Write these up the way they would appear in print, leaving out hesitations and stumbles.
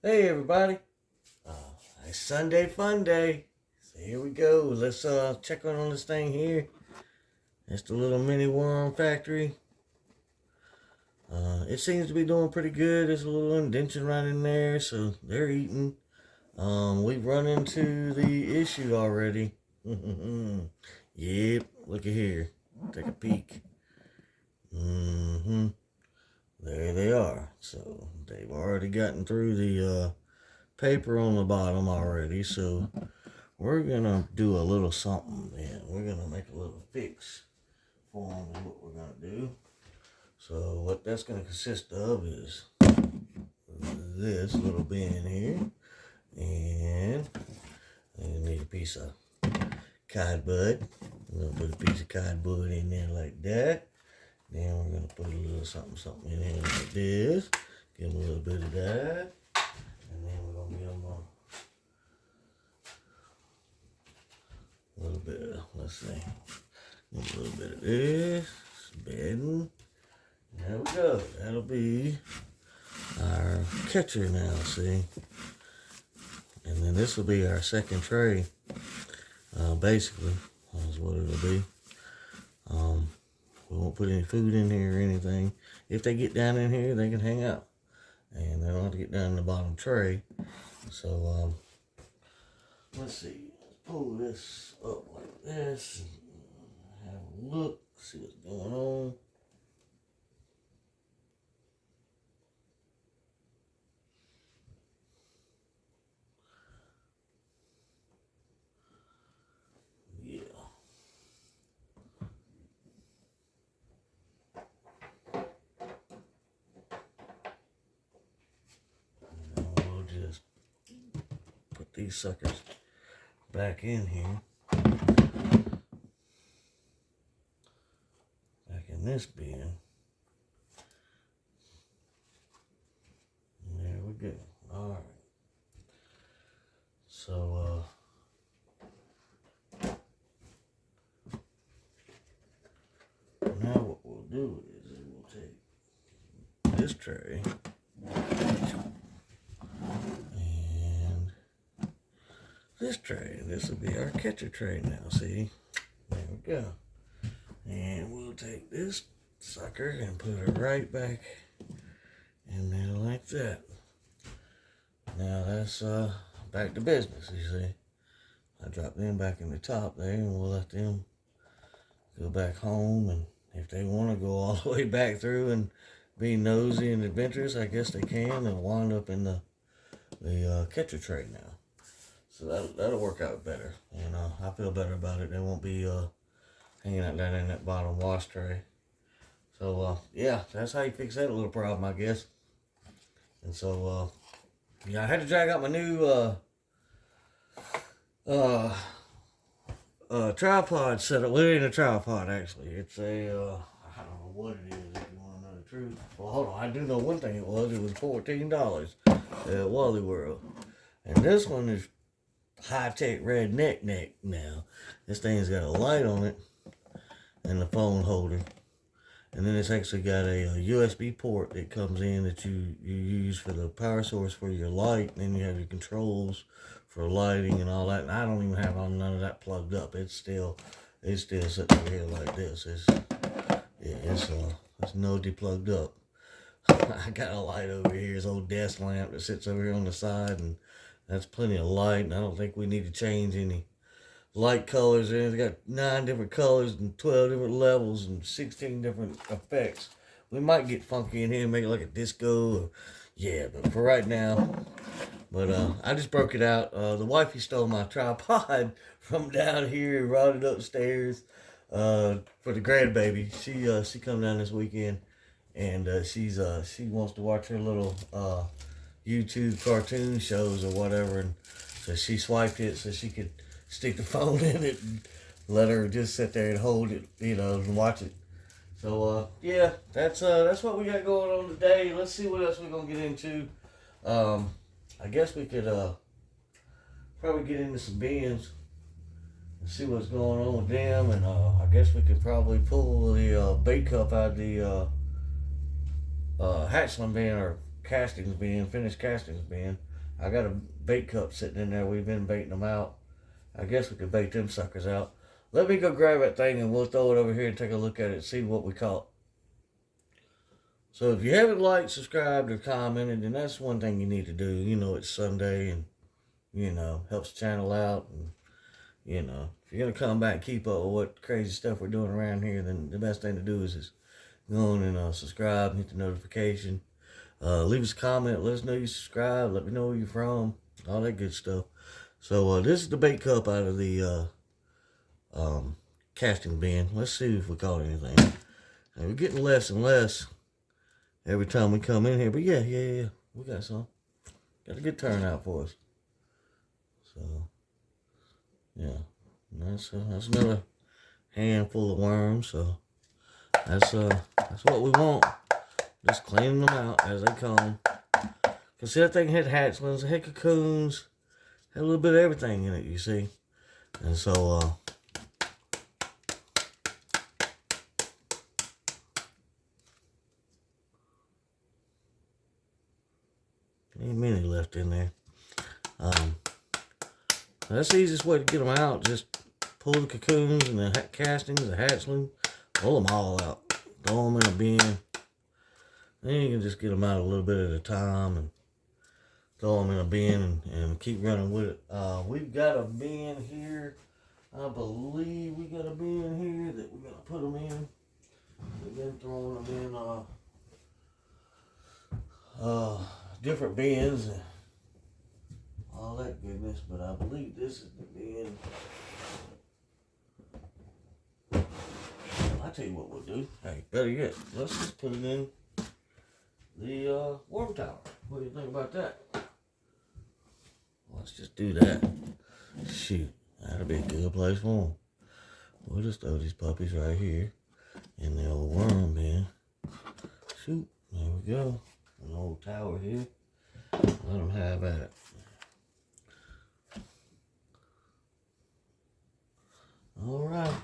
Hey everybody, uh, it's Sunday Fun Day. So here we go. Let's check on this thing here. It's the little mini worm factory. It seems to be doing pretty good. There's a little indention right in there, so they're eating. We've run into the issue already. Yep, look at here. Take a peek. There they are. So they've already gotten through the paper on the bottom already, so we're gonna do a little something then. We're gonna make a little fix for them is what we're gonna do. So what that's gonna consist of is this little bin here, and you need a piece of cardboard. We're gonna put a piece of cardboard in there like that. Then we're gonna put a little something in here like this. Give them a little bit of that. And then we're going to give them a little bit of, let's see, a little bit of this, bedding. There we go. That'll be our catcher now, see? And then this will be our second tray, basically, is what it'll be. We won't put any food in here or anything. If they get down in here, they can hang out. And they don't have to get down in the bottom tray. So, let's see. Let's pull this up like this. And have a look. See what's going on. Yeah. And we'll just put these suckers back in here. Back in this bin. And there we go. Alright. So, now what we'll do is we'll take this tray and this tray. This will be our catcher tray now, see? There we go. And we'll take this sucker and put it right back in there like that. Now that's back to business, you see. I drop them back in the top there and we'll let them go back home, and if they want to go all the way back through and be nosy and adventurous, I guess they can. They'll wind up in the catcher tray now. So that'll work out better. And I feel better about it. They won't be hanging out down in that bottom wash tray. So yeah, that's how you fix that little problem, I guess. And so yeah, I had to drag out my new tripod setup. Well, it ain't a tripod actually. It's a I don't know what it is if you want to know the truth. Well, hold on, I do know one thing. It was $14 at Wally World, and this one is high-tech red neck now. This thing's got a light on it and the phone holder, and then it's actually got a USB port that comes in that you use for the power source for your light, and then you have your controls for lighting and all that. And I don't even have none of that plugged up. It's still sitting over here like this. It's no plugged up. I got a light over here, this old desk lamp that sits over here on the side, and that's plenty of light. And I don't think we need to change any light colors. It's got 9 different colors and 12 different levels and 16 different effects. We might get funky in here and make it like a disco. Yeah, but for right now. But I just broke it out. The wifey stole my tripod from down here and brought it upstairs for the grandbaby. She come down this weekend, and she wants to watch her little YouTube cartoon shows or whatever, and so she swiped it so she could stick the phone in it and let her just sit there and hold it, and watch it. So yeah, that's what we got going on today. Let's see what else we're gonna get into. I guess we could probably get into some bins and see what's going on with them, and I guess we could probably pull the bait cup out of the hatchling bin or castings bin, finished castings bin. I got a bait cup sitting in there. We've been baiting them out. I guess we could bait them suckers out. Let me go grab that thing and we'll throw it over here and take a look at it and see what we caught. So if you haven't liked, subscribed, or commented, then that's one thing you need to do. You know, it's Sunday and, you know, helps the channel out. And, you know, if you're going to come back and keep up with what crazy stuff we're doing around here, then the best thing to do is go on and subscribe and hit the notification. Leave us a comment. Let us know you subscribe. Let me know where you're from. All that good stuff. So this is the bait cup out of the casting bin. Let's see if we caught anything. And we're getting less and less every time we come in here. But yeah. We got some. Got a good turnout for us. So, yeah. That's another handful of worms. So, that's what we want. Just cleaning them out as they come. Because see, that thing had hatchlings, had cocoons, had a little bit of everything in it, you see. And so, ain't many left in there. That's the easiest way to get them out. Just pull the cocoons and the castings, the hatchling, pull them all out. Throw them in a bin. Then you can just get them out a little bit at a time and throw them in a bin and keep running with it. We've got a bin here. I believe we got a bin here that we're going to put them in. We've been throwing them in different bins and all that goodness, but I believe this is the bin. I'll tell you what we'll do. Hey, better yet, let's just put it in the worm tower. What do you think about that? Let's just do that. Shoot, that'll be a good place for them. We'll just throw these puppies right here in the old worm bin. Shoot, there we go. An old tower here. Let them have at it. All right,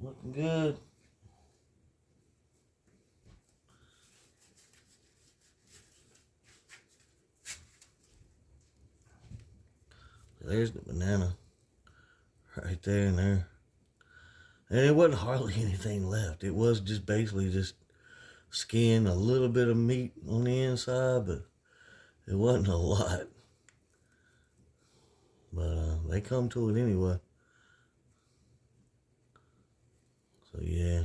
looking good. There's the banana right there and there. And it wasn't hardly anything left. It was just basically just skin, a little bit of meat on the inside, but it wasn't a lot. But they come to it anyway. So yeah.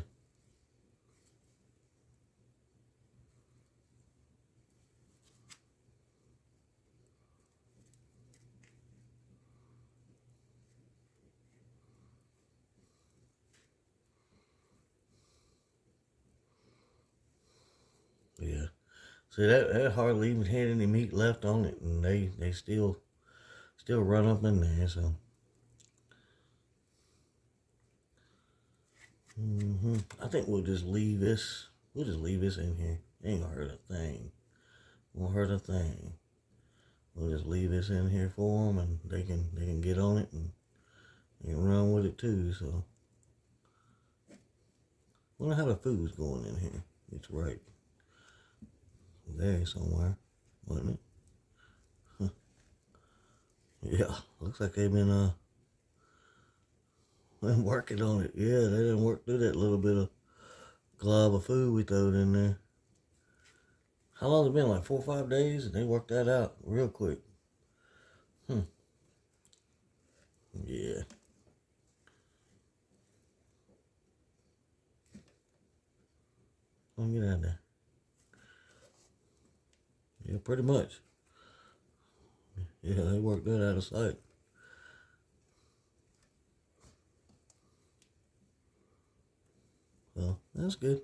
Yeah. See, that hardly even had any meat left on it, and they still run up in there. So. I think we'll just leave this. We'll just leave this in here. Ain't gonna hurt a thing. Won't hurt a thing. We'll just leave this in here for them, and they can get on it and run with it too. So. I wonder how the food's going in here. It's right there somewhere, wasn't it? Huh. Yeah, looks like they've been working on it. Yeah, they didn't work through that little bit of glob of food we throwed in there. How long has it been? Like 4 or 5 days, and they worked that out real quick. Yeah. Let me get out of there. Yeah, pretty much. Yeah, they worked that out of sight. Well, that's good.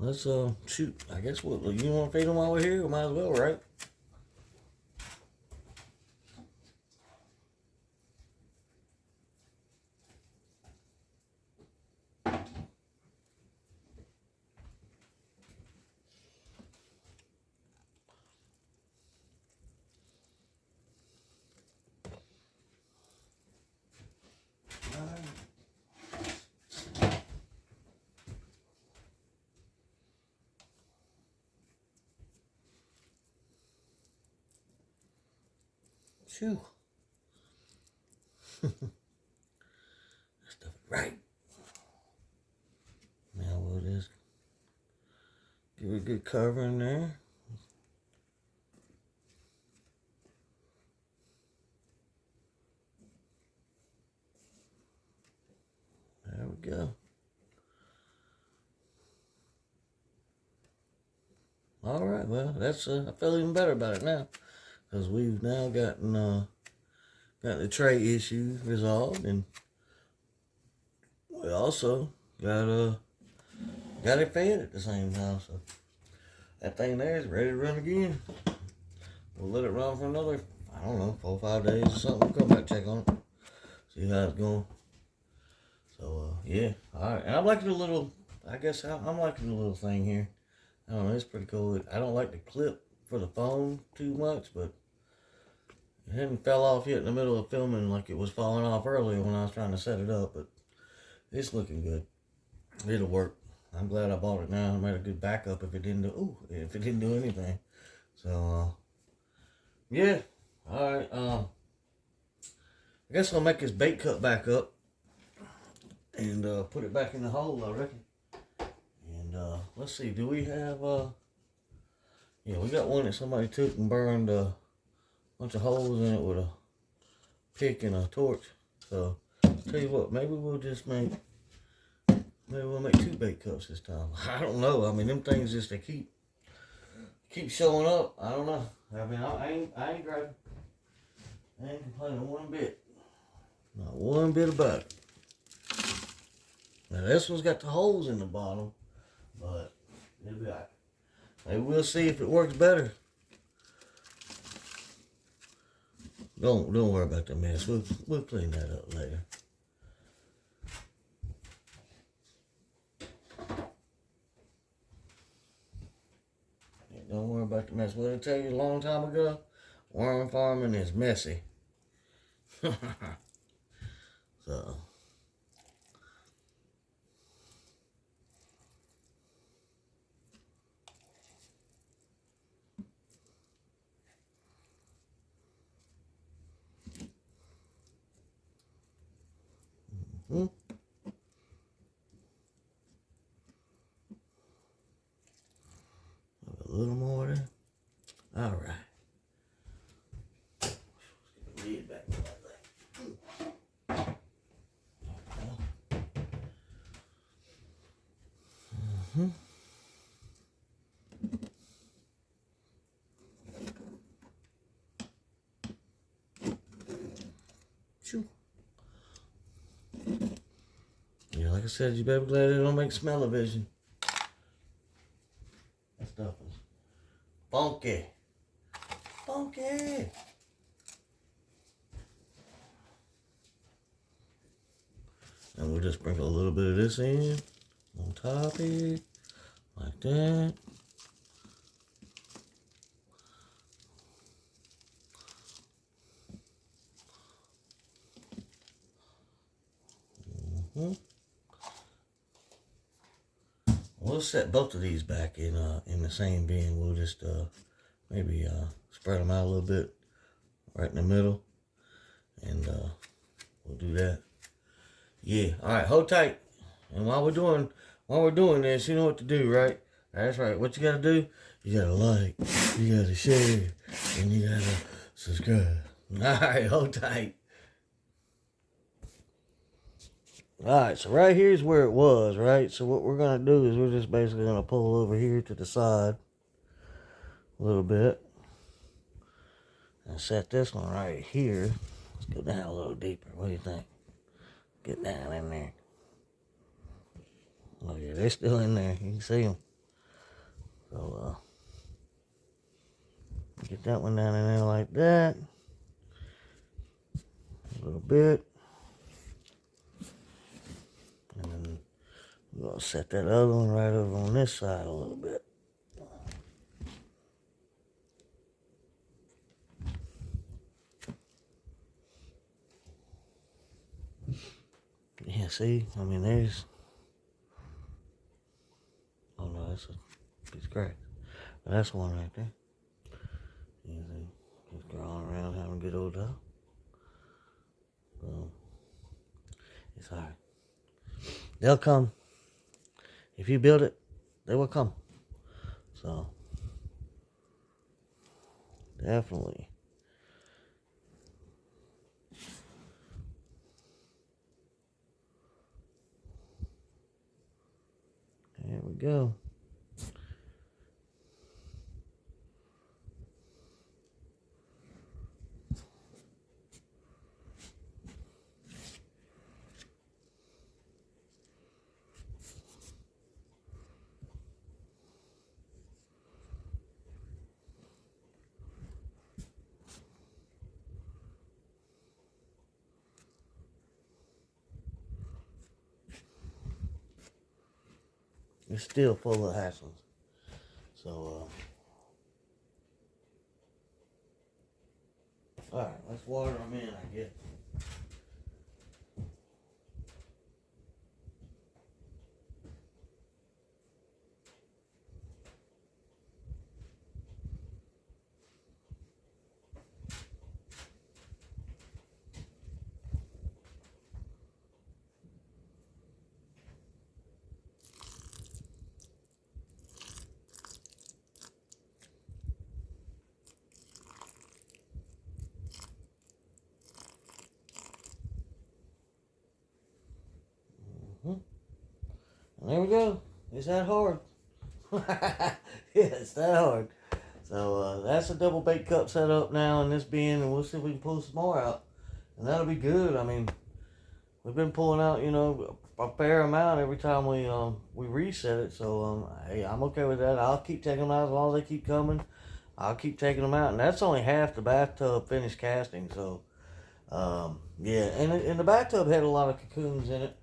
Let's shoot. I guess you want to feed them while we're here? We might as well, right? Phew. That stuff is right. Now we'll just give it a good cover in there. There we go. All right, well, that's I feel even better about it now, because we've now gotten got the tray issue resolved, and we also got it fed at the same time. So that thing there is ready to run again. We'll let it run for another, I don't know, 4 or 5 days or something. We'll come back check on it, see how it's going. So yeah, all right. And I'm liking the little. I guess I'm liking the little thing here. I don't know, it's pretty cool. I don't like the clip for the phone too much, but it hadn't fell off yet in the middle of filming like it was falling off earlier when I was trying to set it up, but it's looking good. It'll work. I'm glad I bought it now. I made a good backup if it didn't do anything. So yeah. Alright, I guess I'll make this bait cup back up and put it back in the hole, I reckon. And let's see, do we have yeah, we got one that somebody took and burned a bunch of holes in it with a pick and a torch. So tell you what, maybe we'll make 2 bait cups this time. I don't know. I mean, them things just they keep showing up. I don't know. I mean, I ain't grabbing. I ain't complaining one bit. Not one bit about it. Now this one's got the holes in the bottom, but it'll be alright. Maybe we'll see if it works better. Don't worry about the mess. We'll clean that up later. Yeah, don't worry about the mess. What did I tell you a long time ago? Worm farming is messy. So. A little more there. All right. Lid back like that. Shoo. Yeah, like I said, you better be glad they don't make smell-o-vision. That stuff is funky. Funky. And we'll just sprinkle a little bit of this in on top here, like that. We'll set both of these back in the same bin. We'll just maybe spread them out a little bit right in the middle, and we'll do that. Yeah. All right. Hold tight. And while we're doing this, you know what to do, right? That's right. What you gotta do? You gotta like, you gotta share, and you gotta subscribe. All right. Hold tight. Alright, so right here's where it was, right? So what we're going to do is we're just basically going to pull over here to the side a little bit. And set this one right here. Let's go down a little deeper. What do you think? Get down in there. Oh yeah, they're still in there. You can see them. So, get that one down in there like that. A little bit. And then we're going to set that other one right over on this side a little bit. Yeah, see? I mean, there's... Oh, no, that's a piece of crack. But that's one right there. You see? Just crawling around having a good old time. So, it's hard. They'll come. If you build it, they will come. So, definitely. There we go. It's still full of hatchlings. So, alright, let's water them in, I guess. And there we go. It's that hard. Yeah, it's that hard. So that's a double bait cup set up now in this bin, and we'll see if we can pull some more out. And that'll be good. I mean, we've been pulling out, a fair amount every time we reset it. So hey, I'm okay with that. I'll keep taking them out as long as they keep coming. I'll keep taking them out, and that's only half the bathtub finished casting. So yeah, and the bathtub had a lot of cocoons in it,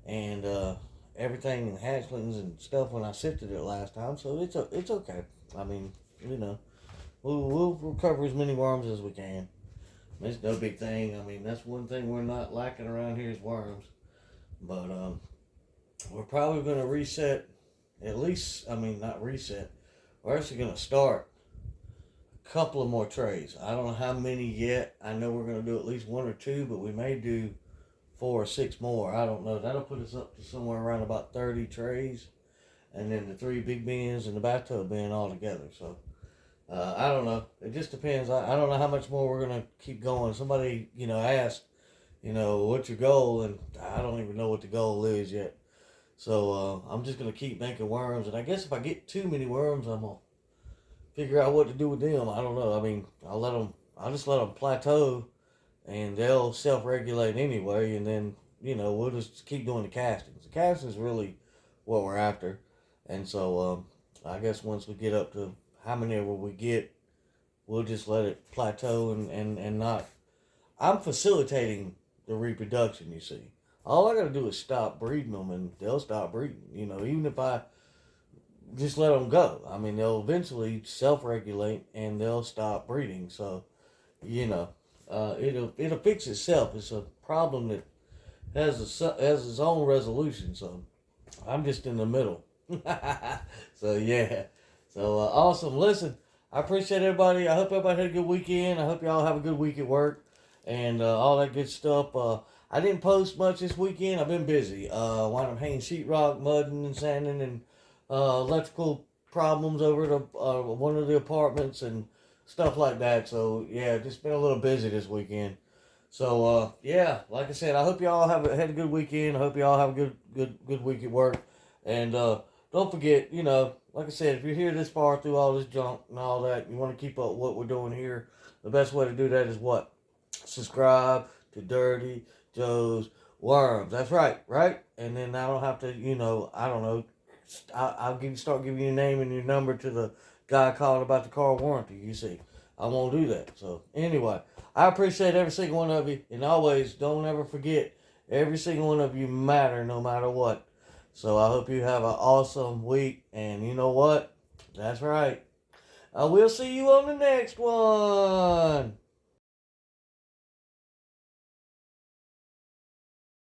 and everything hatchlings and stuff when I sifted it last time. So it's okay. I mean, we'll recover as many worms as we can. It's no big thing. I mean, that's one thing we're not lacking around here is worms. But we're probably going to reset, at least, not reset. We're actually going to start a couple of more trays. I don't know how many yet. I know we're going to do at least 1 or 2, but we may do 4 or 6 more. I don't know. That'll put us up to somewhere around about 30 trays. And then the 3 big bins and the bathtub bin all together. So, I don't know. It just depends. I don't know how much more we're going to keep going. Somebody, asked, what's your goal? And I don't even know what the goal is yet. So, I'm just going to keep making worms. And I guess if I get too many worms, I'm going to figure out what to do with them. I don't know. I mean, I'll just let them plateau and they'll self-regulate anyway. And then, we'll just keep doing the castings. The castings is really what we're after. And so, I guess once we get up to how many ever we get, we'll just let it plateau and not. I'm facilitating the reproduction, you see. All I got to do is stop breeding them and they'll stop breeding. Even if I just let them go. I mean, they'll eventually self-regulate and they'll stop breeding. So, it'll fix itself. It's a problem that has its own resolution. So, I'm just in the middle. So, yeah. So, awesome. Listen, I appreciate everybody. I hope everybody had a good weekend. I hope y'all have a good week at work and all that good stuff. I didn't post much this weekend. I've been busy. Wound up hanging sheetrock, mudding and sanding, and electrical problems over at one of the apartments and stuff like that. So, yeah, just been a little busy this weekend. So, yeah, like I said, I hope y'all had a good weekend. I hope y'all have a good week at work. And don't forget, like I said, if you're here this far through all this junk and all that, you want to keep up what we're doing here, the best way to do that is what? Subscribe to Dirty Joe's Worms. That's right? And then I don't have to, I don't know, I'll start giving you your name and your number to the guy calling about the car warranty, you see. I won't do that. So, anyway, I appreciate every single one of you. And always, don't ever forget, every single one of you matter no matter what. So I hope you have an awesome week. And you know what? That's right. I will see you on the next one.